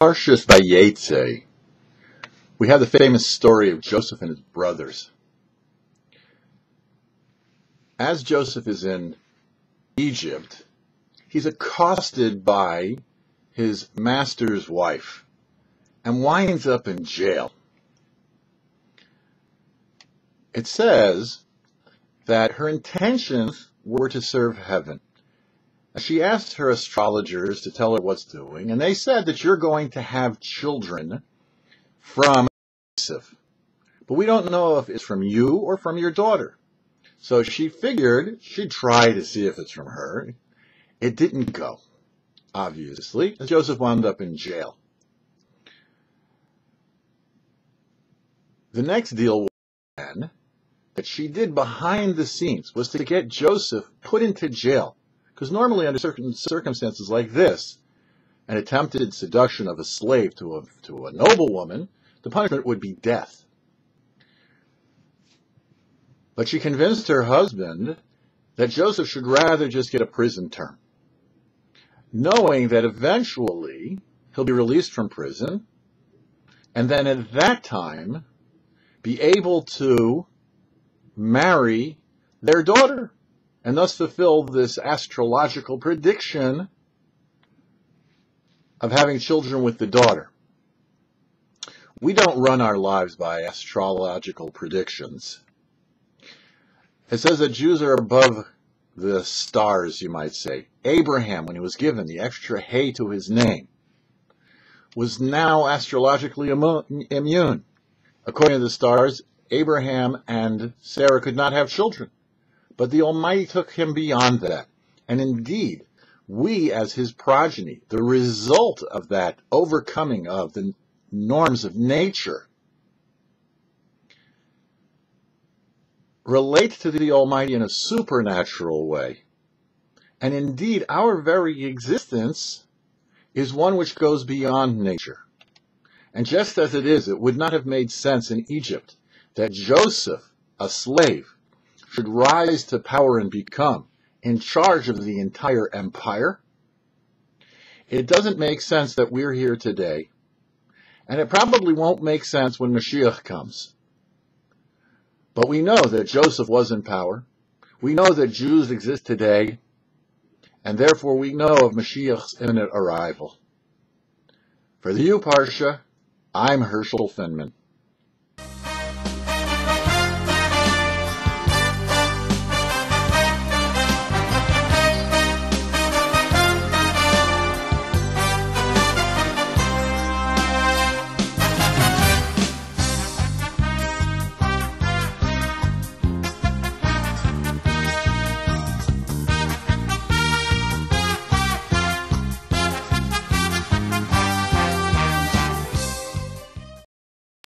Parshas Vayeshev, we have the famous story of Joseph and his brothers. As Joseph is in Egypt, he's accosted by his master's wife and winds up in jail. It says that her intentions were to serve heaven. She asked her astrologers to tell her what's doing, and they said that you're going to have children from Vayeshev. But we don't know if it's from you or from your daughter. So she figured she'd try to see if it's from her. It didn't go, obviously. Joseph wound up in jail. The next deal was then that she did behind the scenes was to get Joseph put into jail. Because normally under certain circumstances like this, an attempted seduction of a slave to a noblewoman, the punishment would be death. But she convinced her husband that Joseph should rather just get a prison term, knowing that eventually he'll be released from prison, and then at that time be able to marry their daughter, and thus fulfill this astrological prediction of having children with the daughter. We don't run our lives by astrological predictions. It says that Jews are above the stars, you might say. Abraham, when he was given the extra hay to his name, was now astrologically immune. According to the stars, Abraham and Sarah could not have children. But the Almighty took him beyond that. And indeed, we as his progeny, the result of that overcoming of the norms of nature, relate to the Almighty in a supernatural way. And indeed, our very existence is one which goes beyond nature. And just as it would not have made sense in Egypt that Joseph, a slave, should rise to power and become in charge of the entire empire. It doesn't make sense that we're here today, and it probably won't make sense when Mashiach comes. But we know that Joseph was in power. We know that Jews exist today, and therefore we know of Mashiach's imminent arrival. For the YouParsha, I'm Herschel Finman.